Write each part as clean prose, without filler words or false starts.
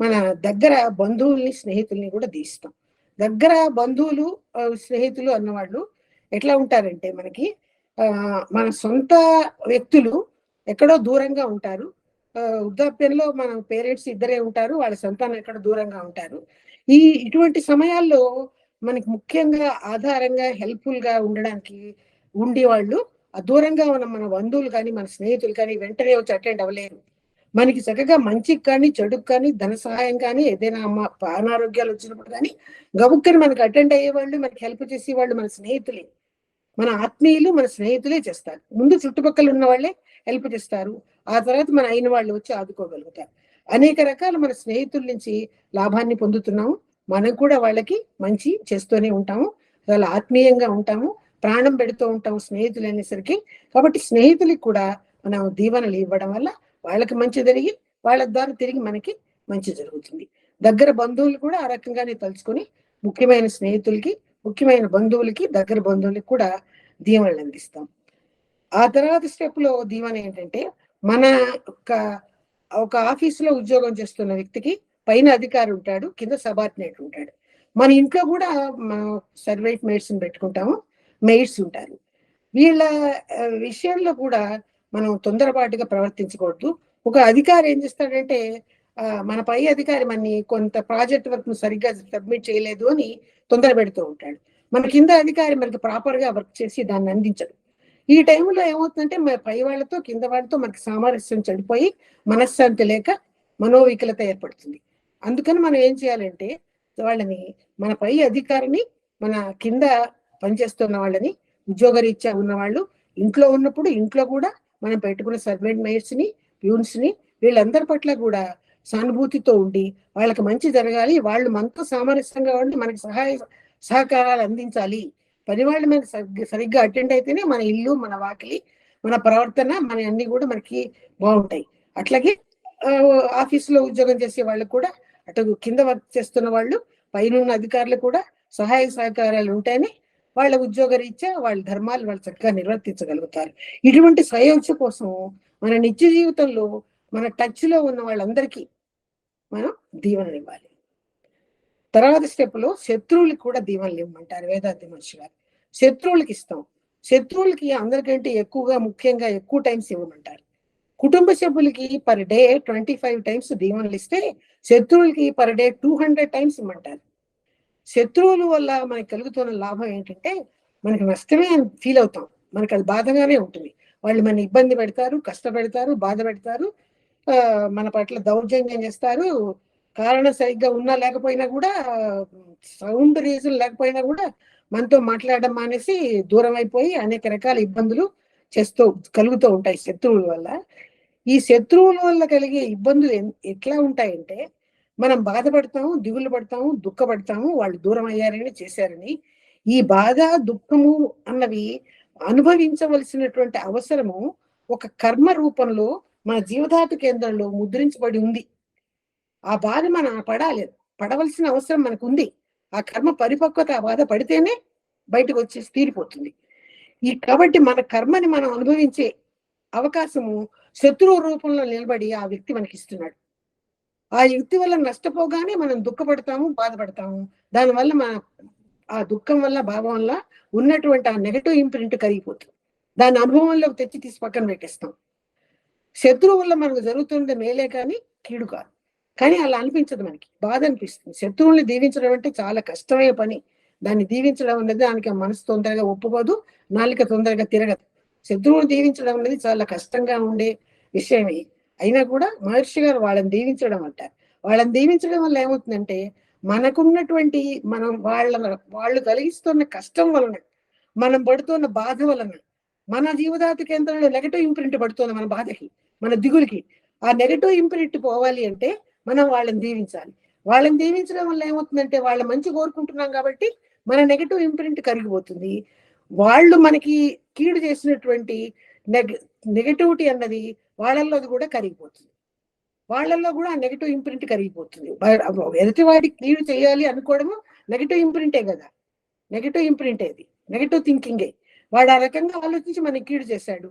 మన దగ్గర బంధువుల్ని స్నేహితుల్ని కూడా తీస్తాం. దగ్గర బంధువులు స్నేహితులు అన్నవాళ్ళు ఎట్లా ఉంటారంటే మనకి మన సొంత వ్యక్తులు ఎక్కడో దూరంగా ఉంటారు. వృద్ధాప్యంలో మన పేరెంట్స్ ఇద్దరే ఉంటారు, వాళ్ళ సంతానం ఎక్కడ దూరంగా ఉంటారు. ఇటువంటి సమయాల్లో మనకి ముఖ్యంగా ఆధారంగా హెల్ప్ఫుల్ గా ఉండడానికి ఉండేవాళ్ళు దూరంగా ఉన్న మన బంధువులు కానీ మన స్నేహితులు కానీ వెంటనే వచ్చి అటెండ్ అవ్వలేరు. మనకి చక్కగా మంచికి కానీ చెడుకు కానీ ధన సహాయం కానీ ఏదైనా అనారోగ్యాలు వచ్చినప్పుడు కానీ గబుక్కని మనకి అటెండ్ అయ్యేవాళ్ళు, మనకి హెల్ప్ చేసేవాళ్ళు మన స్నేహితులే, మన ఆత్మీయులు, మన స్నేహితులే చేస్తారు. ముందు చుట్టుపక్కల ఉన్న వాళ్ళే హెల్ప్ చేస్తారు, ఆ తర్వాత మన అయిన వాళ్ళు వచ్చి ఆదుకోగలుగుతారు. అనేక రకాల మన స్నేహితుల నుంచి లాభాన్ని పొందుతున్నాము. మనం కూడా వాళ్ళకి మంచి చేస్తూనే ఉంటాము, చాలా ఆత్మీయంగా ఉంటాము, ప్రాణం పెడుతూ ఉంటాము స్నేహితులు అనేసరికి. కాబట్టి స్నేహితులకి కూడా మనం దీవెనలు ఇవ్వడం వల్ల వాళ్ళకి మంచి జరిగి వాళ్ళ ద్వారా తిరిగి మనకి మంచి జరుగుతుంది. దగ్గర బంధువులు కూడా ఆ రకంగానే తలుచుకొని ముఖ్యమైన స్నేహితులకి, ముఖ్యమైన బంధువులకి, దగ్గర బంధువులకి కూడా దీవెనలు అందిస్తాం. ఆ తర్వాత స్టెప్ లో దీవెన ఏంటంటే, మన ఒక ఆఫీసులో ఉద్యోగం చేస్తున్న వ్యక్తికి పైన అధికారి ఉంటాడు, కింద సబార్డినేట్ ఉంటాడు. మన ఇంట్లో కూడా మనం సర్వెంట్ మేట్స్ పెట్టుకుంటాము, మెయిడ్స్ ఉంటారు. వీళ్ళ విషయంలో కూడా మనం తొందరపాటుగా ప్రవర్తించకూడదు. ఒక అధికారి ఏం చేస్తాడంటే మన పై అధికారి మనని కొంత ప్రాజెక్ట్ వర్క్ ను సరిగ్గా సబ్మిట్ చేయలేదు అని తొందర పెడుతూ ఉంటాడు. మన కింద అధికారి మనకి ప్రాపర్ గా వర్క్ చేసి దాన్ని అందించడు. ఈ టైంలో ఏమవుతుందంటే మన పై వాళ్ళతో కింద వాళ్ళతో మనకి సామరస్యం చెడిపోయి మనశ్శాంతి లేక మనోవికలత ఏర్పడుతుంది. అందుకని మనం ఏం చేయాలంటే వాళ్ళని, మన పై అధికారిని, మన కింద పనిచేస్తున్న వాళ్ళని, ఉద్యోగరీత్యా ఉన్న వాళ్ళు ఇంట్లో ఉన్నప్పుడు ఇంట్లో కూడా మనం పెట్టుకున్న సర్వెంట్ మెయిడ్స్ ని, ప్యూన్స్ ని, వీళ్ళందరి పట్ల కూడా సానుభూతితో ఉండి వాళ్ళకి మంచి జరగాలి, వాళ్ళు మనతో సామరస్యంగా ఉండి మనకి సహకారాలు అందించాలి. పని వాళ్ళు మనకి సరిగ్గా అటెండ్ అయితేనే మన ఇల్లు, మన వాకిలి, మన ప్రవర్తన, మన అన్ని కూడా మనకి బాగుంటాయి. అట్లాగే ఆఫీసులో ఉద్యోగం చేసే వాళ్ళు కూడా అటు కింద వర్క్ చేస్తున్న వాళ్ళు, పైన అధికారులు కూడా సహాయ సహకారాలు ఉంటాయని వాళ్ళ ఉద్యోగ రీత్యా వాళ్ళ ధర్మాలు వాళ్ళు చక్కగా నిర్వర్తించగలుగుతారు. ఇటువంటి స్వయోచ్ఛ కోసం మన నిత్య జీవితంలో మన టచ్ లో ఉన్న వాళ్ళందరికీ మనం దీవెనలు ఇవ్వాలి. తర్వాత స్టెప్ లో శత్రువులకి కూడా దీవెనలు ఇవ్వమంటారు వేదాంతి మహర్షి గారు. శత్రువులకి ఇస్తాం. శత్రువులకి అందరికంటే ఎక్కువగా, ముఖ్యంగా ఎక్కువ టైమ్స్ ఇవ్వమంటారు. కుటుంబ సభ్యులకి పర్ డే 25 టైమ్స్ దీవెనలు ఇస్తే శత్రువులకి పర్ డే 200 టైమ్స్ ఇవ్వమంటారు. శత్రువుల వల్ల మనకి కలుగుతున్న లాభం ఏంటంటే మనకి నష్టమే ఫీల్ అవుతాం, మనకి అది బాధగానే ఉంటుంది. వాళ్ళు మన ఇబ్బంది పెడతారు, కష్టపెడతారు, బాధ పెడతారు, మన పట్ల దౌర్జన్యం చేస్తారు. కారణం సరిగ్గా ఉన్నా లేకపోయినా కూడా, సౌండ్ రీజన్ లేకపోయినా కూడా మనతో మాట్లాడడం మానేసి దూరం అయిపోయి అనేక రకాల ఇబ్బందులు కలుగుతూ ఉంటాయి శత్రువుల వల్ల. ఈ శత్రువుల వల్ల కలిగే ఇబ్బందులు ఎట్లా ఉంటాయంటే, మనం బాధపడతాము, దిగులు పడతాము, దుఃఖపడతాము, వాళ్ళు దూరం అయ్యారని, చేశారని. ఈ బాధ, దుఃఖము అన్నవి అనుభవించవలసినటువంటి అవసరము ఒక కర్మ రూపంలో మన జీవధాతు కేంద్రంలో ముద్రించబడి ఉంది. ఆ బాధ మనం పడవలసిన అవసరం మనకు ఉంది. ఆ కర్మ పరిపక్వత ఆ బాధ పడితేనే బయటకు వచ్చేసి తీరిపోతుంది. కాబట్టి మన కర్మని మనం అనుభవించే అవకాశము శత్రువు రూపంలో నిలబడి ఆ వ్యక్తి మనకి ఇస్తున్నాడు. ఆ వ్యక్తి వల్ల నష్టపోగానే మనం దుఃఖపడతాము, బాధపడతాము. దానివల్ల ఆ దుఃఖం వల్ల, భావం వల్ల ఉన్నటువంటి ఆ నెగటివ్ ఇంప్రింట్ కరిగిపోతుంది. దాని అనుభవంలోకి తెచ్చి తీసి పక్కన పెట్టేస్తాం. శత్రువు వల్ల మనకు జరుగుతుంది మేలే కానీ కీడు కాదు. కానీ అలా అనిపించదు, మనకి బాధ అనిపిస్తుంది. శత్రువుల్ని దీవించడం అంటే చాలా కష్టమైన పని. దాన్ని దీవించడం అనేది దానికి మనసు తొందరగా ఒప్పుకోదు, నాలుక తొందరగా తిరగదు. శత్రువుని దీవించడం అనేది చాలా కష్టంగా ఉండే విషయమే. అయినా కూడా మహర్షి గారు వాళ్ళని దీవించడం అంటారు. వాళ్ళని దీవించడం వల్ల ఏమవుతుందంటే మనకున్నటువంటి వాళ్ళు కలిగిస్తున్న కష్టం వలన, మనం పడుతున్న బాధ వలన, మన జీవధాతు కేంద్రంలో నెగటివ్ ఇంప్రింట్ పడుతుంది మన బాధకి, మన దిగులకి. ఆ నెగటివ్ ఇంప్రింట్ పోవాలి అంటే మనం వాళ్ళని దీవించాలి. వాళ్ళని దీవించడం వల్ల ఏమవుతుందంటే వాళ్ళ మంచి కోరుకుంటున్నాం కాబట్టి మన నెగటివ్ ఇంప్రింట్ కరిగిపోతుంది. వాళ్ళు మనకి కీడు చేసినటువంటి నెగటివిటీ అన్నది వాళ్ళల్లో కూడా కరిగిపోతుంది. వాళ్ళల్లో కూడా ఆ నెగటివ్ ఇంప్రింట్ కరిగిపోతుంది. ఎదుటి వాడికి కీడు చేయాలి అనుకోవడము నెగటివ్ ఇంప్రింటే కదా. నెగటివ్ ఇంప్రింట్ ఏది, నెగటివ్ థింకింగే. వాడు ఆ రకంగా ఆలోచించి మనకి కీడు చేశాడు.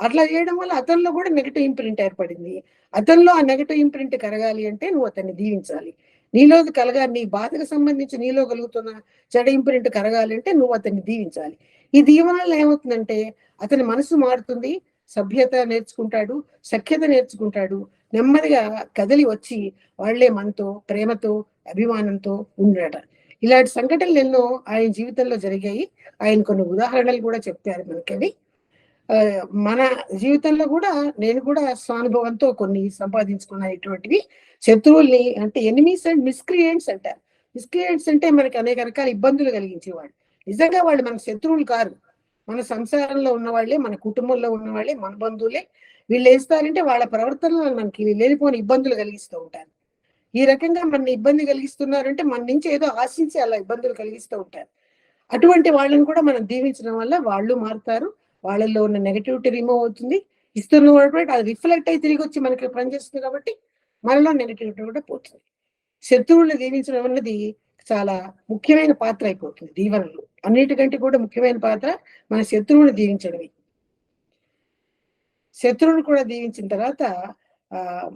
అట్లా చేయడం వల్ల అతనిలో కూడా నెగటివ్ ఇంప్రింట్ ఏర్పడింది. అతనిలో ఆ నెగటివ్ ఇంప్రింట్ కరగాలి అంటే నువ్వు అతన్ని దీవించాలి. నీలో కలగాలి, నీ బాధకు సంబంధించి నీలో కలుగుతున్న చెడ ఇంప్రింట్ కరగాలి అంటే నువ్వు అతన్ని దీవించాలి. ఈ దీవెనలో ఏమవుతుందంటే అతని మనసు మారుతుంది, సభ్యత నేర్చుకుంటాడు, సఖ్యత నేర్చుకుంటాడు, నెమ్మదిగా కదిలి వచ్చి వాళ్లే మనతో ప్రేమతో అభిమానంతో ఉండట. ఇలాంటి సంఘటనలు ఎన్నో ఆయన జీవితంలో జరిగాయి. ఆయన కొన్ని ఉదాహరణలు కూడా చెప్తారు మనకవి. మన జీవితంలో కూడా నేను కూడా స్వానుభవంతో కొన్ని సంపాదించుకున్న ఇటువంటివి. శత్రువుల్ని అంటే ఎనిమీస్ అండ్ మిస్క్రియేట్స్ అంటారు. మిస్క్రియేట్స్ అంటే మనకి అనేక రకాల ఇబ్బందులు కలిగించేవాళ్ళు. నిజంగా వాళ్ళు మన శత్రువులు కారు, మన సంసారంలో ఉన్న వాళ్ళే, మన కుటుంబంలో ఉన్న వాళ్ళే, మన బంధువులే. వీళ్ళు వేస్తారంటే వాళ్ళ ప్రవర్తనలో మనకి లేనిపోని ఇబ్బందులు కలిగిస్తూ ఉంటారు. ఈ రకంగా మన ఇబ్బంది కలిగిస్తున్నారంటే మన నుంచి ఏదో ఆశించి అలా ఇబ్బందులు కలిగిస్తూ ఉంటారు. అటువంటి వాళ్ళని కూడా మనం దీవించడం వల్ల వాళ్ళు మారుతారు, వాళ్ళల్లో ఉన్న నెగటివిటీ రిమూవ్ అవుతుంది. ఇస్తున్న వాడు అది రిఫ్లెక్ట్ అయి తిరిగి వచ్చి మనకి పనిచేస్తుంది కాబట్టి మనలో నెగటివిటీ కూడా పోతుంది. శత్రువులను దీవించడం అన్నది చాలా ముఖ్యమైన పాత్ర అయిపోతుంది దీవెనలు. అన్నిటికంటే కూడా ముఖ్యమైన పాత్ర మన శత్రువుని దీవించడమే. శత్రువుని కూడా దీవించిన తర్వాత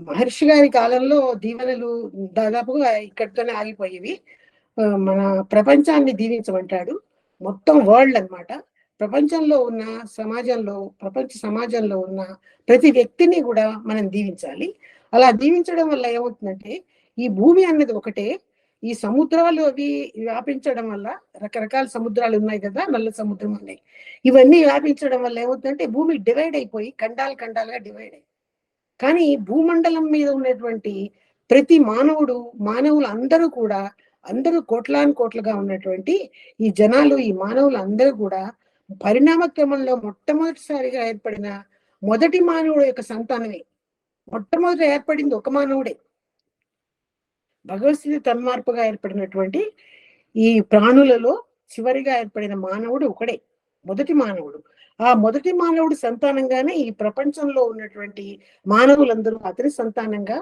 మహర్షి గారి కాలంలో దీవెనలు దాదాపుగా ఇక్కడితోనే ఆగిపోయేవి. మన ప్రపంచాన్ని దీవించమంటాడు, మొత్తం వరల్డ్ అన్నమాట. ప్రపంచంలో ఉన్న సమాజంలో, ప్రపంచ సమాజంలో ఉన్న ప్రతి వ్యక్తిని కూడా మనం దీవించాలి. అలా దీవించడం వల్ల ఏమవుతుందంటే ఈ భూమి అన్నది ఒకటే, ఈ సముద్రాలు అవి వ్యాపించడం వల్ల, రకరకాల సముద్రాలు ఉన్నాయి కదా, నల్ల సముద్రం ఉన్నాయి, ఇవన్నీ వ్యాపించడం వల్ల ఏమవుతుందంటే భూమి డివైడ్ అయిపోయి ఖండాలు ఖండాలుగా డివైడ్ అయ్యి, కానీ భూమండలం మీద ఉన్నటువంటి ప్రతి మానవులు అందరూ కూడా, అందరూ కోట్లాను కోట్లుగా ఉన్నటువంటి ఈ జనాలు, ఈ మానవులు అందరూ కూడా పరిణామ క్రమంలో మొట్టమొదటిసారిగా ఏర్పడిన మొదటి మానవుడు యొక్క సంతానమే. మొట్టమొదటి ఏర్పడింది ఒక మానవుడే. భగవత్స్థితి తన్మార్పుగా ఏర్పడినటువంటి ఈ ప్రాణులలో చివరిగా ఏర్పడిన మానవుడు ఒకడే, మొదటి మానవుడు. ఆ మొదటి మానవుడు సంతానంగానే ఈ ప్రపంచంలో ఉన్నటువంటి మానవులందరూ అతని సంతానంగా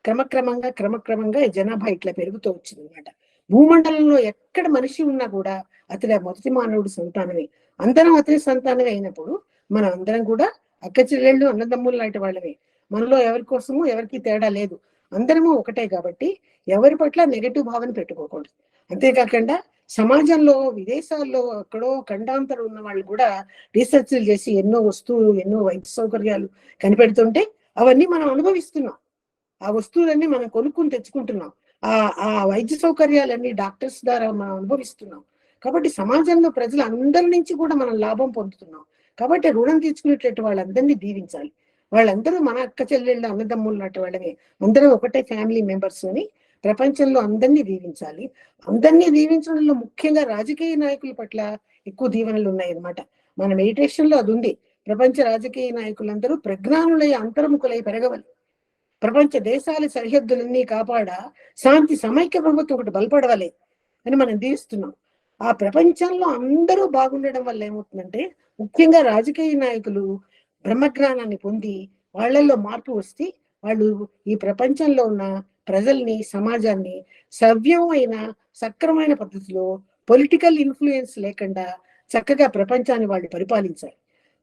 క్రమక్రమంగా ఈ జనాభా ఇట్లా పెరుగుతూ వచ్చింది అనమాట. భూమండలంలో ఎక్కడ మనిషి ఉన్నా కూడా అతడి మొదటి మానవుడు సంతానమే. అందరం అతని సంతానమే అయినప్పుడు మనం అందరం కూడా అక్క చెల్లెళ్ళు, అన్నదమ్ములు లాంటి వాళ్ళమే. మనలో ఎవరి కోసము ఎవరికి తేడా లేదు, అందరము ఒకటే. కాబట్టి ఎవరి పట్ల నెగటివ్ భావన పెట్టుకోకూడదు. అంతేకాకుండా సమాజంలో, విదేశాల్లో ఎక్కడో ఖండాంతరం ఉన్న వాళ్ళు కూడా రీసెర్చ్లు చేసి ఎన్నో వస్తువులు, ఎన్నో వైద్య సౌకర్యాలు కనిపెడుతుంటే అవన్నీ మనం అనుభవిస్తున్నాం. ఆ వస్తువులన్నీ మనం కొనుక్కుని తెచ్చుకుంటున్నాం. ఆ వైద్య సౌకర్యాలన్నీ డాక్టర్స్ ద్వారా మనం అనుభవిస్తున్నాం. కాబట్టి సమాజంలో ప్రజలు అందరి నుంచి కూడా మనం లాభం పొందుతున్నాం. కాబట్టి రుణం తీర్చుకునేటట్టు వాళ్ళందరినీ దీవించాలి. వాళ్ళందరూ మన అక్క చెల్లెళ్ళు, అన్నదమ్ములు లాంటి వాళ్ళమే, అందరూ ఒకటే ఫ్యామిలీ మెంబర్స్ అని ప్రపంచంలో అందరినీ దీవించాలి. అందరినీ దీవించడంలో ముఖ్యంగా రాజకీయ నాయకుల పట్ల ఎక్కువ దీవెనలు ఉన్నాయి అన్నమాట. మన మెడిటేషన్ లో అది ఉంది. ప్రపంచ రాజకీయ నాయకులందరూ ప్రజ్ఞానులై అంతర్ముఖులై పెరగవాలి. ప్రపంచ దేశాల సరిహద్దులన్నీ కాపాడ శాంతి సమైక్య ప్రభుత్వం ఒకటి బలపడవాలి అని మనం దీవిస్తున్నాం. ఆ ప్రపంచంలో అందరూ బాగుండడం వల్ల ఏమవుతుందంటే ముఖ్యంగా రాజకీయ నాయకులు బ్రహ్మజ్ఞానాన్ని పొంది వాళ్ళల్లో మార్పు వస్తే వాళ్ళు ఈ ప్రపంచంలో ఉన్న ప్రజల్ని, సమాజాన్ని సవ్యమైన సక్రమైన పద్ధతిలో పొలిటికల్ ఇన్ఫ్లుయెన్స్ లేకుండా చక్కగా ప్రపంచాన్ని వాళ్ళు పరిపాలించాలి.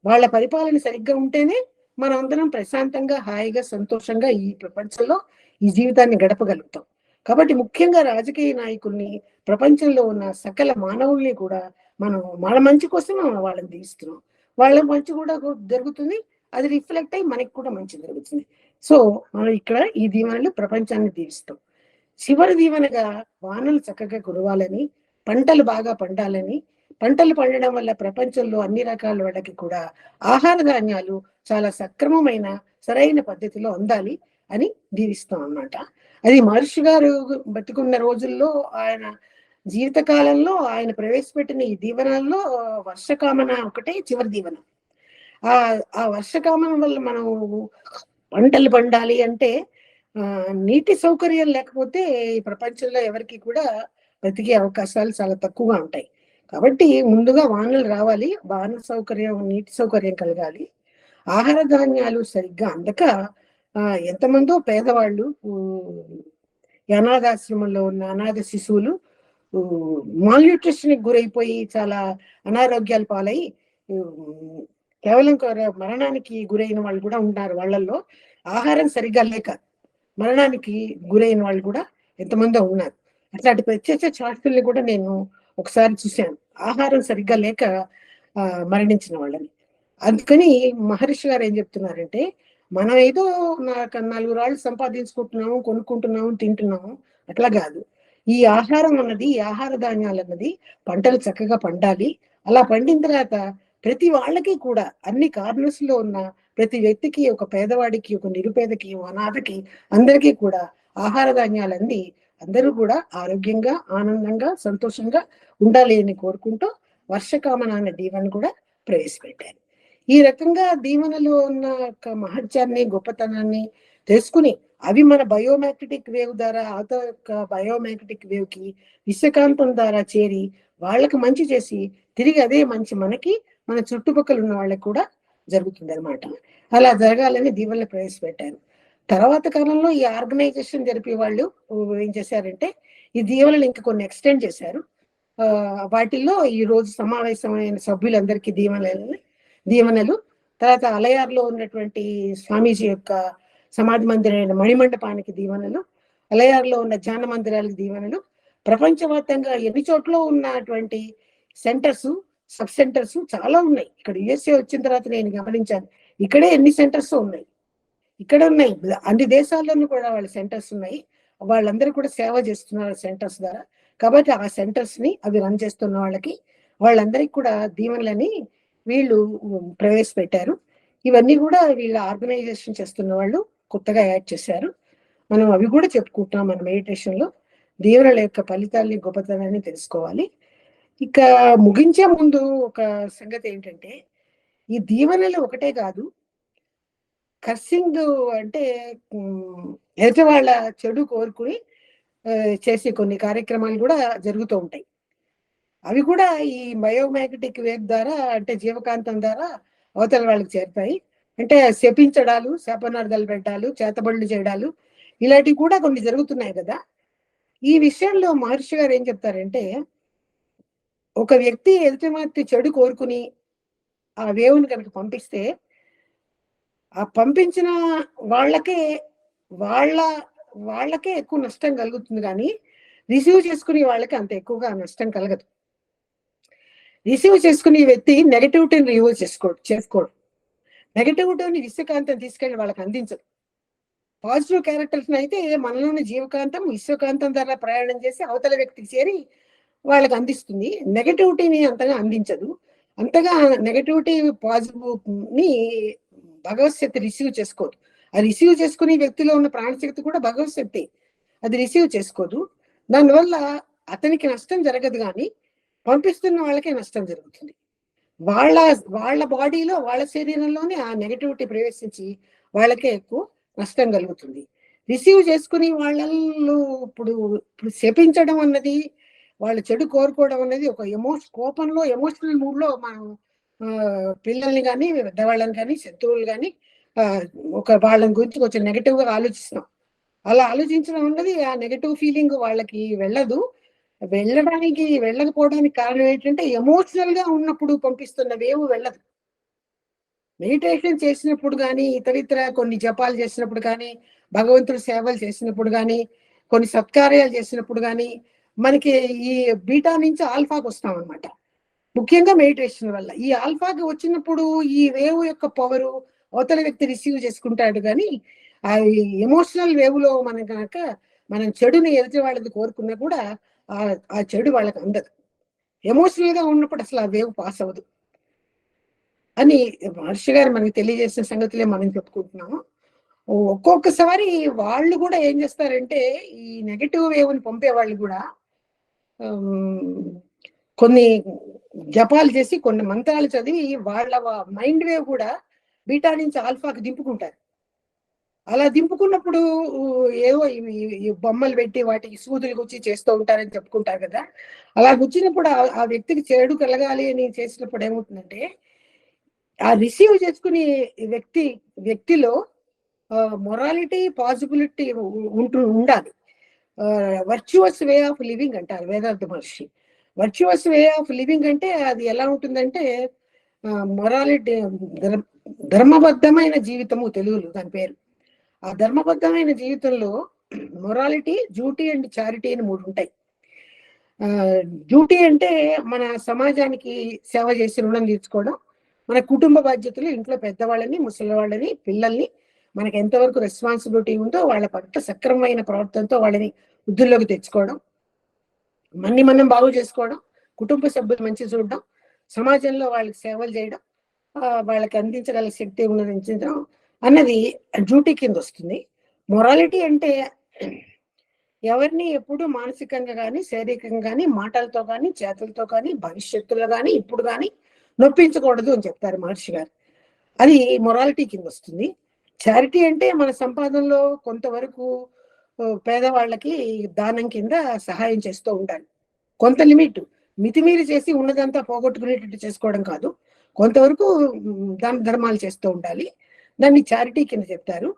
వాళ్ళ పరిపాలన సరిగ్గా ఉంటేనే మనం అందరం ప్రశాంతంగా, హాయిగా, సంతోషంగా ఈ ప్రపంచంలో ఈ జీవితాన్ని గడపగలుగుతాం. కాబట్టి ముఖ్యంగా రాజకీయ నాయకుల్ని, ప్రపంచంలో ఉన్న సకల మానవుల్ని కూడా మనం మన మంచి కోసం వాళ్ళని దీవిస్తున్నాం. వాళ్ళ మంచి కూడా జరుగుతుంది, అది రిఫ్లెక్ట్ అయ్యి మనకి కూడా మంచి జరుగుతుంది. సో మనం ఇక్కడ ఈ దీవెనలు ప్రపంచాన్ని దీవిస్తాం. చివరి దీవెనగా వానలు చక్కగా కురవాలని, పంటలు బాగా పండాలని, పంటలు పండడం వల్ల ప్రపంచంలో అన్ని రకాల వాళ్ళకి కూడా ఆహార ధాన్యాలు చాలా సక్రమమైన సరైన పద్ధతిలో అందాలి అని దీవిస్తాం అన్నమాట. అది మహర్షి గారు బతికున్న రోజుల్లో, ఆయన జీవితకాలంలో ఆయన ప్రవేశపెట్టిన ఈ దీవెనల్లో వర్షకామన ఒకటే చివరి దీవెన. ఆ వర్షకామన వల్ల మనం పంటలు పండాలి అంటే నీటి సౌకర్యం లేకపోతే ఈ ప్రపంచంలో ఎవరికి కూడా బ్రతికే అవకాశాలు చాలా తక్కువగా ఉంటాయి. కాబట్టి ముందుగా వానలు రావాలి, వాన సౌకర్యం, నీటి సౌకర్యం కలగాలి. ఆహార ధాన్యాలు సరిగ్గా అందక ఎంతమందో పేదవాళ్ళు, అనాథాశ్రమంలో ఉన్న అనాథ శిశువులు మాల్న్యూట్రిషన్ గురైపోయి చాలా అనారోగ్యాలు పాలై కేవలం మరణానికి గురైన వాళ్ళు కూడా ఉన్నారు. వాళ్ళల్లో ఆహారం సరిగ్గా లేక మరణానికి గురైన వాళ్ళు కూడా ఎంతమందో ఉన్నారు. అట్లాంటి ప్రత్యక్ష సాక్షుల్ని కూడా నేను ఒకసారి చూశాను, ఆహారం సరిగ్గా లేక మరణించిన వాళ్ళని. అందుకని మహర్షి గారు ఏం చెప్తున్నారంటే, మనం ఏదో నాలుగు రాళ్ళు సంపాదించుకుంటున్నాము, కొనుక్కుంటున్నాము, తింటున్నాము, అట్లా కాదు. ఈ ఆహారం అన్నది, ఈ ఆహార ధాన్యాలు అన్నది పంటలు చక్కగా పండాలి. అలా పండిన తర్వాత ప్రతి వాళ్ళకి కూడా, అన్ని కార్నర్స్ లో ఉన్న ప్రతి వ్యక్తికి, ఒక పేదవాడికి, ఒక నిరుపేదకి, అనాథకి, అందరికీ కూడా ఆహార ధాన్యాలన్నీ అందరూ కూడా ఆరోగ్యంగా, ఆనందంగా, సంతోషంగా ఉండాలి అని కోరుకుంటూ వర్షకామన అనే దీవెన కూడా ప్రవేశపెట్టారు. ఈ రకంగా దీవెనలో ఉన్న మహత్యాన్ని, గొప్పతనాన్ని తెలుసుకుని అవి మన బయోమాగ్నెటిక్ వేవ్ ద్వారా, బయోమాగ్నెటిక్ వేవ్ కి విశ్వకాంతం ద్వారా చేరి వాళ్ళకి మంచి చేసి తిరిగి అదే మంచి మనకి, మన చుట్టుపక్కల ఉన్న వాళ్ళకి కూడా జరుగుతుంది అనమాట. అలా జరగాలని దీవెనలు ప్రవేశపెట్టారు. తర్వాత కాలంలో ఈ ఆర్గనైజేషన్ జరిపే వాళ్ళు ఏం చేశారంటే, ఈ దీవెనలు ఇంకా కొన్ని ఎక్స్టెండ్ చేశారు. వాటిల్లో ఈ రోజు సమావేశమైన సభ్యులందరికీ దీవెనలు, తర్వాత అలయార్లో ఉన్నటువంటి స్వామీజీ యొక్క సమాధి మందిరైన మణిమండపానికి దీవెనలు, అలయార్లో ఉన్న ధ్యాన మందిరాలకు దీవెనలు, ప్రపంచవ్యాప్తంగా ఎన్ని చోట్ల ఉన్నటువంటి సెంటర్స్, సబ్ సెంటర్స్ చాలా ఉన్నాయి. ఇక్కడ యుఎస్ఏ వచ్చిన తర్వాత నేను గమనించాను, ఇక్కడే ఎన్ని సెంటర్స్ ఉన్నాయి, ఇక్కడ ఉన్నాయి. అన్ని దేశాల్లోనూ కూడా వాళ్ళ సెంటర్స్ ఉన్నాయి. వాళ్ళందరూ కూడా సేవ చేస్తున్నారు సెంటర్స్ ద్వారా. కాబట్టి ఆ సెంటర్స్ ని అవి రన్ చేస్తున్న వాళ్ళందరికీ కూడా దీవెనలని వీళ్ళు ప్రవేశపెట్టారు. ఇవన్నీ కూడా వీళ్ళ ఆర్గనైజేషన్ చేస్తున్న వాళ్ళు కొత్తగా యాడ్ చేశారు. మనం అవి కూడా చెప్పుకుంటున్నాం మన మెడిటేషన్ లో. దీవెనల యొక్క ఫలితాలని, గొప్పతనాన్ని తెలుసుకోవాలి. ఇక ముగించే ముందు ఒక సంగతి ఏంటంటే, ఈ దీవెనలు ఒకటే కాదు, కర్సింగ్ అంటే ఎదుటి వాళ్ళ చెడు కోరుకుని చేసే కొన్ని కార్యక్రమాలు కూడా జరుగుతూ ఉంటాయి. అవి కూడా ఈ బయోమాగ్నెటిక్ వేవ్ ద్వారా, అంటే జీవకాంతం ద్వారా అవతల వాళ్ళకి చేరుతాయి. అంటే శపించడాలు, శాపనార్థాలు పెట్టాలు, చేతబడులు చేయడాలు, ఇలాంటివి కూడా కొన్ని జరుగుతున్నాయి కదా. ఈ విషయంలో మహర్షి గారు ఏం చెప్తారంటే, ఒక వ్యక్తి ఎదుటి చెడు కోరుకుని ఆ వేవుని కనుక పంపిస్తే, ఆ పంపించిన వాళ్ళకే వాళ్ళకే ఎక్కువ నష్టం కలుగుతుంది, కానీ రిసీవ్ చేసుకునే వాళ్ళకి అంత ఎక్కువగా నష్టం కలగదు. రిసీవ్ చేసుకునే వ్యక్తి నెగటివిటీని రివ్యూ చేసుకోడు. నెగటివిటీని విశ్వకాంతం తీసుకెళ్ళి వాళ్ళకి అందించదు. పాజిటివ్ క్యారెక్టర్స్ అయితే మనలోని జీవకాంతం, విశ్వకాంతం ద్వారా ప్రయాణం చేసి అవతల వ్యక్తికి చేరి వాళ్ళకి అందిస్తుంది. నెగటివిటీని అంతగా అందించదు. అంతగా నెగటివిటీ, పాజిటివ్ ని భగవత్ శక్తి రిసీవ్ చేసుకోదు. ఆ రిసీవ్ చేసుకునే వ్యక్తిలో ఉన్న ప్రాణశక్తి కూడా భగవత్ శక్తి, అది రిసీవ్ చేసుకోదు. దానివల్ల అతనికి నష్టం జరగదు, కానీ పంపిస్తున్న వాళ్ళకే నష్టం జరుగుతుంది. వాళ్ళ బాడీలో, వాళ్ళ శరీరంలోనే ఆ నెగటివిటీ ప్రవేశించి వాళ్ళకే ఎక్కువ నష్టం కలుగుతుంది. రిసీవ్ చేసుకుని వాళ్ళు ఇప్పుడు శపించడం అన్నది, వాళ్ళు చెడు కోరుకోవడం అనేది ఒక కోపంలో, ఎమోషనల్ మూడ్ లో మనం పిల్లల్ని కానీ, పెద్దవాళ్ళని కానీ, శత్రువులు కానీ వాళ్ళని గురించి కొంచెం నెగటివ్ గా ఆలోచిస్తాం. అలా ఆలోచించడం అన్నది, ఆ నెగటివ్ ఫీలింగ్ వాళ్ళకి వెళ్ళదు. వెళ్ళకపోవడానికి కారణం ఏంటంటే, ఎమోషనల్ గా ఉన్నప్పుడు పంపిస్తున్న వేవ్ వెళ్ళదు. మెడిటేషన్ చేసినప్పుడు కానీ, ఇతరితర కొన్ని జపాలు చేసినప్పుడు కానీ, భగవంతుడి సేవలు చేసినప్పుడు కానీ, కొన్ని సత్కార్యాలు చేసినప్పుడు కానీ, మనకి ఈ బీటా నుంచి ఆల్ఫాకి వస్తాం అనమాట. ముఖ్యంగా మెడిటేషన్ వల్ల ఈ ఆల్ఫాకి వచ్చినప్పుడు ఈ వేవ్ యొక్క పవరు అవతల వ్యక్తి రిసీవ్ చేసుకుంటాడు. కానీ ఆ ఎమోషనల్ వేవ్ లో మనం కనుక మనం చెడుని ఎదుటి వాళ్ళది కోరుకున్నా కూడా ఆ చెడు వాళ్ళకి అందదు. ఎమోషనల్ గా ఉన్నప్పుడు అసలు ఆ వేవ్ పాస్ అవ్వదు అని మహర్షి గారు మనకి తెలియజేసిన సంగతులే మనం చెప్పుకుంటున్నాము. ఒక్కొక్కసారి వాళ్ళు కూడా ఏం చేస్తారంటే, ఈ నెగటివ్ వేవ్ని పంపే వాళ్ళు కూడా కొన్ని జపాలు చేసి, కొన్ని మంత్రాలు చదివి వాళ్ళ మైండ్ వేవ్ కూడా బీటా నుంచి ఆల్ఫాకి దింపుకుంటారు. అలా దింపుకున్నప్పుడు ఏవో ఈ బొమ్మలు పెట్టి వాటికి సూదులు గుచ్చి చేస్తూ ఉంటారని చెప్పుకుంటారు కదా. అలా గుచ్చినప్పుడు ఆ వ్యక్తికి చెడు కలగాలి అని చేసినప్పుడు ఏమవుతుందంటే, ఆ రిసీవ్ చేసుకునే వ్యక్తిలో మొరాలిటీ, పాజిబిలిటీ ఉండాలి. వర్చువస్ వే ఆఫ్ లివింగ్ అంటారు వేదాంత మహర్షి. వర్చువస్ వే ఆఫ్ లివింగ్ అంటే అది ఎలా ఉంటుందంటే, మొరాలిటీ, ధర్మబద్ధమైన జీవితము తెలుగులో దాని పేరు. ఆ ధర్మబద్ధమైన జీవితంలో మొరాలిటీ, డ్యూటీ అండ్ చారిటీ అని 3 ఉంటాయి. డ్యూటీ అంటే మన సమాజానికి సేవ చేసి రుణం తీర్చుకోవడం, మన కుటుంబ బాధ్యతలు, ఇంట్లో పెద్దవాళ్ళని, ముసలి వాళ్ళని, పిల్లల్ని మనకి ఎంతవరకు రెస్పాన్సిబిలిటీ ఉందో వాళ్ళ పట్ల సక్రమమైన ప్రవర్తనతో వాళ్ళని వృద్ధుల్లోకి తెచ్చుకోవడం, మనం బాగు చేసుకోవడం, కుటుంబ సభ్యులు మంచి చూడడం, సమాజంలో వాళ్ళకి సేవలు చేయడం, వాళ్ళకి అందించగల శక్తి ఉన్నదించడం అన్నది డ్యూటీ కింద వస్తుంది. మొరాలిటీ అంటే ఎవరిని ఎప్పుడు మానసికంగా కానీ, శారీరకంగా కానీ, మాటలతో కానీ, చేతులతో కానీ, భవిష్యత్తులో కానీ, ఇప్పుడు కానీ నొప్పించకూడదు అని చెప్తారు మహర్షి గారు. అది మొరాలిటీ కింద వస్తుంది. చారిటీ అంటే మన సంపాదనలో కొంతవరకు పేదవాళ్ళకి దానం కింద సహాయం చేస్తూ ఉండాలి. కొంత లిమిట్, మితిమీరి చేసి ఉన్నదంతా పోగొట్టుకునేటట్టు చేసుకోవడం కాదు, కొంతవరకు దాన ధర్మాలు చేస్తూ ఉండాలి. దాన్ని చారిటీ కింద చెప్తారు.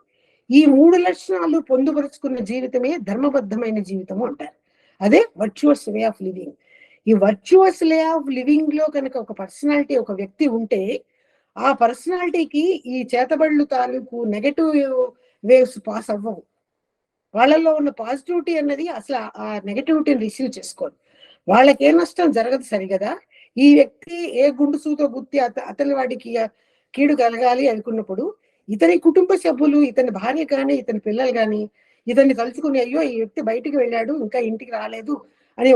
ఈ 3 లక్షణాలు పొందుపరుచుకున్న జీవితమే ధర్మబద్ధమైన జీవితము అంటారు. అదే వర్చువస్ వే ఆఫ్ లివింగ్. ఈ వర్చువస్ వే ఆఫ్ లివింగ్ లో కనుక ఒక పర్సనాలిటీ, ఒక వ్యక్తి ఉంటే ఆ పర్సనాలిటీకి ఈ చేతబడులు తాలూకు నెగటివ్ వేవ్స్ పాస్ అవ్వవు. వాళ్ళల్లో ఉన్న పాజిటివిటీ అన్నది అసలు ఆ నెగటివిటీని రిసీవ్ చేసుకోరు. వాళ్ళకి ఏ నష్టం జరగదు సరిగదా. ఈ వ్యక్తి ఏ గుండు సూతో గుత్తి అతని వాడికి కీడు కలగాలి అనుకున్నప్పుడు ఇతని కుటుంబ సభ్యులు, ఇతని భార్య కానీ, ఇతని పిల్లలు కానీ ఇతన్ని తలుచుకుని, అయ్యో ఈ వ్యక్తి బయటికి వెళ్ళాడు ఇంకా ఇంటికి రాలేదు అని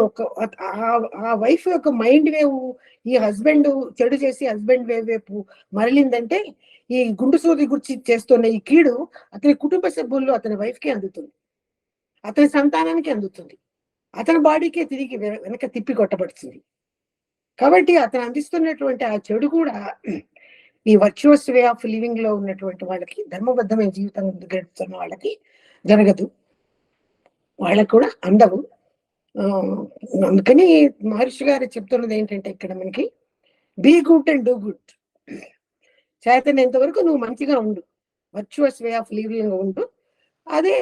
ఆ వైఫ్ యొక్క మైండ్ వేవ్ ఈ హస్బెండ్ చెడు చేసి హస్బెండ్ వేవ్ వైపు మరలిందంటే ఈ గుండు సూది గురించి చేస్తున్న ఈ కీడు అతని కుటుంబ సభ్యుల్లో అతని వైఫ్కి అందుతుంది, అతని సంతానానికి అందుతుంది, అతని బాడీకే తిరిగి వెనక తిప్పి కొట్టబడుతుంది. కాబట్టి అతను అందిస్తున్నటువంటి ఆ చెడు కూడా ఈ వర్చువస్ వే ఆఫ్ లివింగ్ లో ఉన్నటువంటి వాళ్ళకి, ధర్మబద్ధమైన జీవితం గడుపుతున్న వాళ్ళకి జరగదు, వాళ్ళకు కూడా అందవు. అందుకని మహర్షి గారు చెప్తున్నది ఏంటంటే ఇక్కడ మనకి be good and do good. చేతనైనంత వరకు నువ్వు మంచిగా ఉండు, వర్చువస్ వే ఆఫ్ లివింగ్ ఉండు. అదే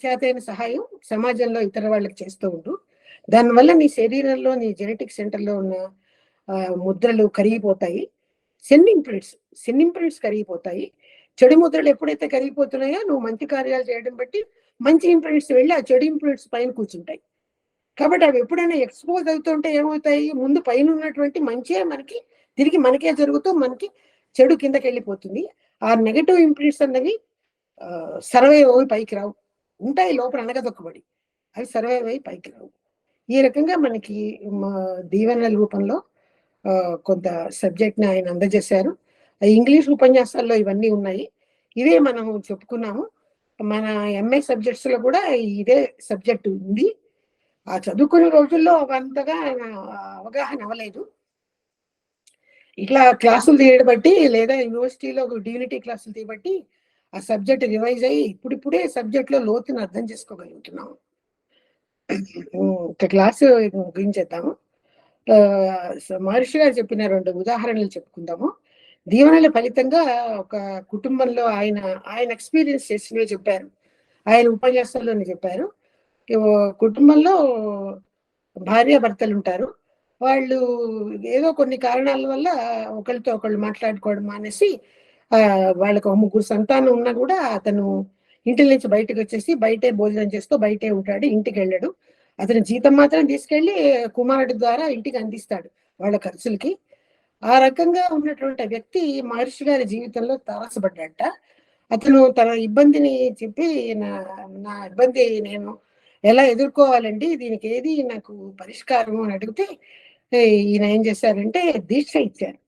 చేతైన సహాయం సమాజంలో ఇతర వాళ్ళకి చేస్తూ ఉండు. దానివల్ల నీ శరీరంలో, నీ జెనెటిక్ సెంటర్లో ఉన్న ముద్రలు కరిగిపోతాయి, సెన్ ఇంప్రింట్స్ కరిగిపోతాయి. చెడు ముద్రలు ఎప్పుడైతే కరిగిపోతున్నాయో నువ్వు మంచి కార్యాలు చేయడం బట్టి మంచి ఇంప్రింట్స్ వెళ్ళి ఆ చెడు ఇంప్రింట్స్ పైన కూర్చుంటాయి. కాబట్టి అవి ఎప్పుడైనా ఎక్స్పోజ్ అవుతుంటే ఏమవుతాయి, ముందు పైన ఉన్నటువంటి మంచే మనకి తిరిగి మనకే జరుగుతూ మనకి చెడు కిందకి వెళ్ళిపోతుంది. ఆ నెగటివ్ ఇంప్రింట్స్ అన్నవి సర్వైవ్ అవి పైకి రావు, ఉంటాయి లోపల అనగదొక్కబడి, అవి సర్వైవ్ అయి పైకి రావు. ఈ రకంగా మనకి దీవెనల రూపంలో కొంత సబ్జెక్ట్ని ఆయన అందజేశారు. ఇంగ్లీష్ ఉపన్యాసాల్లో ఇవన్నీ ఉన్నాయి, ఇవే మనం చెప్పుకున్నాము. మన ఎంఏ సబ్జెక్ట్స్ లో కూడా ఇదే సబ్జెక్ట్ ఉంది. ఆ చదువుకునే రోజుల్లో అంతగా అవగాహన అవ్వలేదు. ఇట్లా క్లాసులు తీయడం బట్టి లేదా యూనివర్సిటీలో డివినిటీ క్లాసులు తీయబట్టి ఆ సబ్జెక్ట్ రివైజ్ అయ్యి ఇప్పుడిప్పుడే సబ్జెక్ట్ లో లోతుని అర్థం చేసుకోగలుగుతున్నాము. ఒక క్లాసు ముగించేద్దాము. మహర్షి గారు చెప్పిన 2 ఉదాహరణలు చెప్పుకుందాము. దీవెనల ఫలితంగా ఒక కుటుంబంలో ఆయన ఎక్స్పీరియన్స్ చేసినవి చెప్పారు, ఆయన ఉపన్యాసాల్లోనే చెప్పారు. కుటుంబంలో భార్యాభర్తలు ఉంటారు, వాళ్ళు ఏదో కొన్ని కారణాల వల్ల ఒకరితో ఒకళ్ళు మాట్లాడుకోవడం మానేసి వాళ్ళకు 3 సంతానం ఉన్నా కూడా అతను ఇంటి నుంచి బయటకు వచ్చేసి బయటే భోజనం చేస్తూ బయటే ఉంటాడు, ఇంటికి వెళ్ళాడు. అతని జీతం మాత్రం తీసుకెళ్లి కుమారుడి ద్వారా ఇంటికి అందిస్తాడు వాళ్ళ ఖర్చులకి. ఆ రకంగా ఉన్నటువంటి వ్యక్తి మహర్షి గారి జీవితంలో తారసపడ్డాట. అతను తన ఇబ్బందిని చెప్పి నా ఇబ్బంది నేను ఎలా ఎదుర్కోవాలండి, దీనికి ఏది నాకు పరిష్కారం అని అడిగితే ఈయన ఏం చేశారంటే దీక్ష ఇచ్చారు.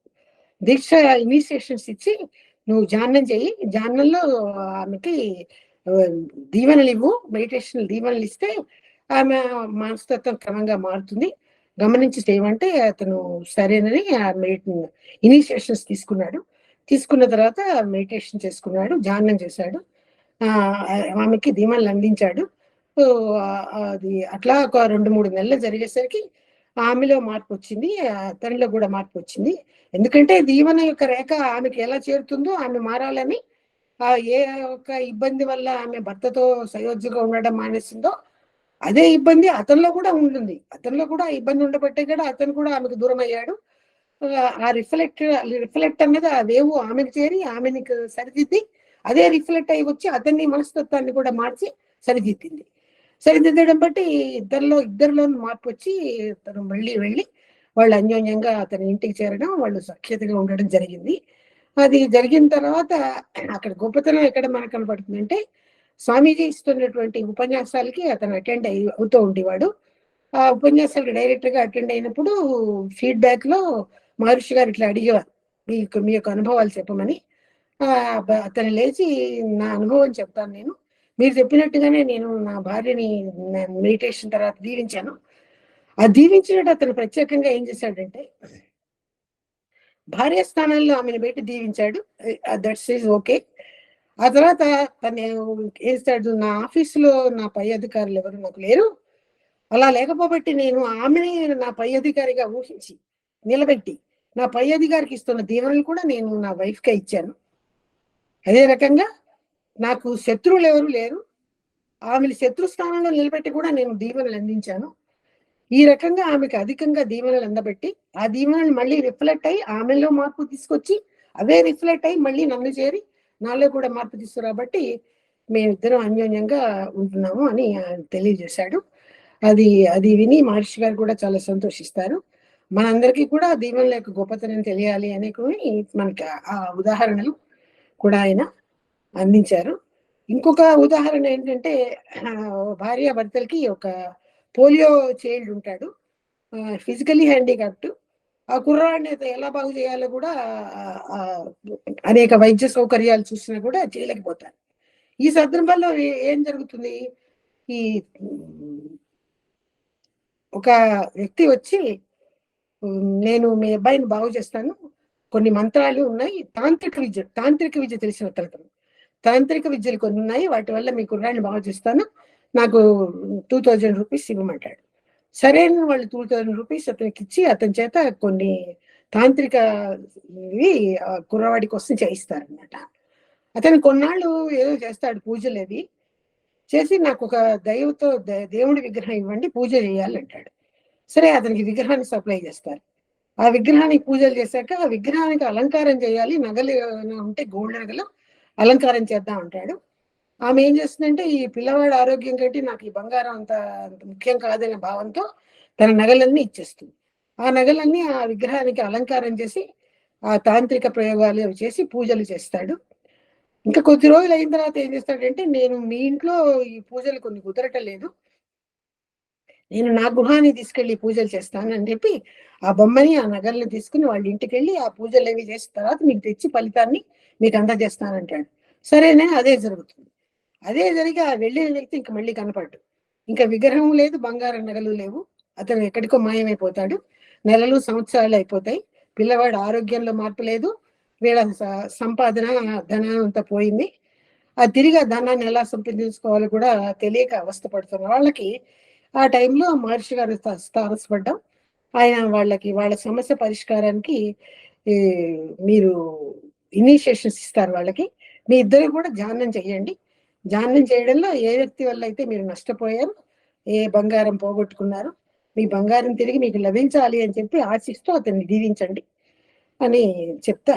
దీక్ష ఇనిషియేషన్స్ ఇచ్చి నువ్వు ధ్యానం చెయ్యి, ధ్యానంలో ఆమెకి దీవెనలు ఇవ్వు, మెడిటేషన్ దీవెనలు ఇస్తే ఆమె మనస్తత్వం క్రమంగా మారుతుంది, గమనించి చేయమంటే అతను సరేనని ఇనిషియేషన్స్ తీసుకున్నాడు. తీసుకున్న తర్వాత మెడిటేషన్ చేసుకున్నాడు, ధ్యానం చేశాడు, ఆమెకి దీవెనలు అందించాడు. అది అట్లా ఒక 2-3 నెలలు జరిగేసరికి ఆమెలో మార్పు వచ్చింది, అతనిలో కూడా మార్పు వచ్చింది. ఎందుకంటే దీవెన యొక్క రేఖ ఆమెకి ఎలా చేరుతుందో ఆమె మారాలని, ఏ ఒక్క ఇబ్బంది వల్ల ఆమె భర్తతో సయోధ్యగా ఉండడం మానేసిందో అదే ఇబ్బంది అతనిలో కూడా ఉంటుంది. అతనిలో కూడా ఇబ్బంది ఉండబట్టే కూడా అతను కూడా ఆమెకు దూరం అయ్యాడు. ఆ రిఫ్లెక్ట్ అన్నది ఆ వేవ్ ఆమెకు చేరి ఆమెని సరిదిద్ది అదే రిఫ్లెక్ట్ అయ్యి వచ్చి అతన్ని మనస్తత్వాన్ని కూడా మార్చి సరిదిద్దింది. సరిదిద్దడం బట్టి ఇద్దరిలో మార్పు వచ్చి తను మళ్ళీ వెళ్ళి వాళ్ళు అన్యోన్యంగా అతని ఇంటికి చేరడం, వాళ్ళు సఖ్యతగా ఉండడం జరిగింది. అది జరిగిన తర్వాత అక్కడ గొప్పతనం ఎక్కడ మనకు కనపడుతుందంటే, స్వామీజీ ఇస్తున్నటువంటి ఉపన్యాసాలకి అతను అటెండ్ అవుతూ ఉండేవాడు. ఆ ఉపన్యాసాలకు డైరెక్ట్గా అటెండ్ అయినప్పుడు ఫీడ్బ్యాక్ లో మహర్షి గారు ఇట్లా అడిగేవారు, మీ యొక్క అనుభవాలు చెప్పమని. అతను లేచి, నా అనుభవం చెప్తాను నేను. మీరు చెప్పినట్టుగానే నేను నా భార్యని మెడిటేషన్ తర్వాత దీవించాను. ఆ దీవించినట్టు అతను ప్రత్యేకంగా ఏం చేశాడంటే, భార్య స్థానంలో ఆమెను పెట్టి దీవించాడు. That's is okay. ఆ తర్వాత తను ఏస్తాడు, నా ఆఫీసులో నా పై అధికారులు ఎవరు నాకు లేరు, అలా లేకపోబట్టి నేను ఆమెని నా పై అధికారిగా ఊహించి నిలబెట్టి నా పై అధికారికి ఇస్తున్న దీవెనలు కూడా నేను నా వైఫ్కే ఇచ్చాను. అదే రకంగా నాకు శత్రువులు ఎవరు లేరు, ఆమెను శత్రు స్థానంలో నిలబెట్టి కూడా నేను దీవెనలు అందించాను. ఈ రకంగా ఆమెకు అధికంగా దీవెనలు అందబెట్టి ఆ దీవెనలు మళ్ళీ రిఫ్లెక్ట్ అయ్యి ఆమెలో మార్పు తీసుకొచ్చి అవే రిఫ్లెక్ట్ అయ్యి మళ్ళీ నన్ను చేరి నాలో కూడా మార్పు తీసుకురాబట్టి మేమిద్దరం అన్యోన్యంగా ఉంటున్నాము అని ఆయన తెలియజేశాడు. అది అది విని మహర్షి గారు కూడా చాలా సంతోషిస్తారు. మనందరికీ కూడా దీవెనల యొక్క గొప్పతనం తెలియాలి అని మనకి ఆ ఉదాహరణలు కూడా ఆయన అందించారు. ఇంకొక ఉదాహరణ ఏంటంటే, భార్య భర్తలకి ఒక పోలియో చైల్డ్ ఉంటాడు, ఫిజికలీ హ్యాండిక్యాప్ట్. ఆ కుర్రాడిని ఎలా బాగు చేయాలో కూడా అనేక వైద్య సౌకర్యాలు చూసినా కూడా చేయలేకపోతారు. ఈ సందర్భంలో ఏం జరుగుతుంది, ఈ ఒక వ్యక్తి వచ్చి, నేను మీ అబ్బాయిని బాగు చేస్తాను, కొన్ని మంత్రాలు ఉన్నాయి, తాంత్రిక విద్య తెలిసిన తరగతి తాంత్రిక విద్యలు కొన్ని ఉన్నాయి, వాటి వల్ల మీ కుర్రాడిని బాగు చేస్తాను, నాకు 2000 రూపీస్ ఇవ్వమంటాడు. సరే అని వాళ్ళు 2000 రూపీస్ అతనికి ఇచ్చి అతని చేత కొన్ని తాంత్రిక కుర్రవాడి కోసం చేయిస్తారనమాట. అతను కొన్నాళ్ళు ఏదో చేస్తాడు, పూజలు అవి చేసి, నాకు ఒక దేవుడి విగ్రహం ఇవ్వండి, పూజ చేయాలంటాడు. సరే, అతనికి విగ్రహాన్ని సప్లై చేస్తారు. ఆ విగ్రహానికి పూజలు చేశాక ఆ విగ్రహానికి అలంకారం చేయాలి, నగలు ఉంటే గోల్డ్ నగలు అలంకారం చేద్దాం అంటాడు. ఆమె ఏం చేస్తుందంటే, ఈ పిల్లవాడి ఆరోగ్యం కంటే నాకు ఈ బంగారం అంత ముఖ్యం కాదనే భావంతో తన నగలన్నీ ఇచ్చేస్తుంది. ఆ నగలన్నీ ఆ విగ్రహానికి అలంకారం చేసి ఆ తాంత్రిక ప్రయోగాలు చేసి పూజలు చేస్తాడు. ఇంకా కొద్ది రోజులు అయిన తర్వాత ఏం చేస్తాడంటే, నేను మీ ఇంట్లో ఈ పూజలు కొన్ని కుదరటలేదు, నేను నా గృహాన్ని తీసుకెళ్లి పూజలు చేస్తాను అని చెప్పి ఆ బొమ్మని ఆ నగల్ని తీసుకుని వాళ్ళ ఇంటికి వెళ్ళి ఆ పూజలు అవి చేసిన తర్వాత మీకు తెచ్చి ఫలితాన్ని మీకు అందజేస్తానంటాడు. సరేనే, అదే జరుగుతుంది. అదే జరిగి ఆ వెళ్ళిన వ్యక్తి ఇంక మళ్ళీ కనపడ్డు. ఇంకా విగ్రహం లేదు, బంగారం నగలు లేవు, అతను ఎక్కడికో మాయమైపోతాడు. నెలలు సంవత్సరాలు అయిపోతాయి, పిల్లవాడు ఆరోగ్యంలో మార్పు లేదు, వీళ్ళ సంపాదన ధనం అంతా పోయింది. ఆ తిరిగి ఆ ధనాన్ని ఎలా సంపాదించుకోవాలో కూడా తెలియక అవస్థపడుతున్న వాళ్ళకి ఆ టైంలో మహర్షి గారు తారసపడ్డాం. ఆయన వాళ్ళ సమస్య పరిష్కారానికి మీరు ఇనిషియేషన్స్ ఇస్తారు వాళ్ళకి. మీ ఇద్దరు కూడా ధ్యానం చేయండి. ధ్యానం చేయడంలో ఏ వ్యక్తి వల్ల అయితే మీరు నష్టపోయారు, ఏ బంగారం పోగొట్టుకున్నారు, మీ బంగారం తిరిగి మీకు లభించాలి అని చెప్పి ఆశిస్తూ అతన్ని దీవించండి అని చెప్తా.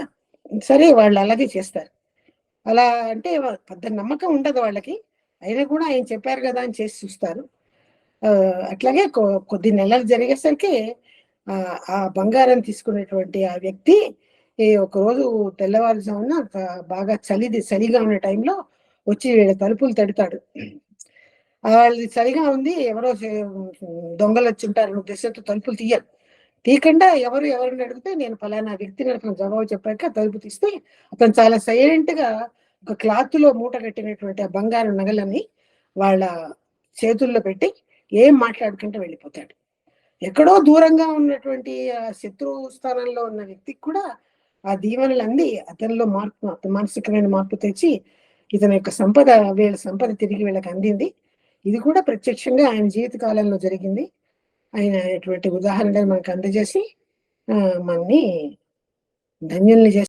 సరే, వాళ్ళు అలాగే చేస్తారు. అలా అంటే పెద్ద నమ్మకం ఉండదు వాళ్ళకి, అయినా కూడా ఆయన చెప్పారు కదా అని చేసి చూస్తారు. అట్లాగే కొద్ది నెలలు జరిగేసరికి ఆ బంగారం తీసుకునేటువంటి ఆ వ్యక్తి ఒకరోజు తెల్లవారుజామున బాగా చలిగా ఉన్న టైంలో వచ్చి వీళ్ళ తలుపులు తడతాడు. వాళ్ళది చలిగా ఉంది, ఎవరో దొంగలు వచ్చి ఉంటారు ఉద్దేశంతో తలుపులు తీయకుండా ఎవరిని అడిగితే నేను ఫలానా వ్యక్తిని అతను జవాబు చెప్పాక తలుపు తీస్తే అతను చాలా సైలెంట్ గా ఒక క్లాత్ లో మూట కట్టినటువంటి ఆ బంగారు నగలని వాళ్ళ చేతుల్లో పెట్టి ఏం మాట్లాడుకుంటూ వెళ్ళిపోతాడు. ఎక్కడో దూరంగా ఉన్నటువంటి ఆ శత్రు స్థానంలో ఉన్న వ్యక్తికి కూడా ఆ దీవెనలు అంది అతనిలో మానసికమైన మార్పు తెచ్చి ఇతని యొక్క వీళ్ళ సంపద తిరిగి వీళ్ళకి అందింది. ఇది కూడా ప్రత్యక్షంగా ఆయన జీవిత కాలంలో జరిగింది. ఆయన అటువంటి ఉదాహరణలు మనకు అందజేసి మనని ధన్యుల్ని చేసి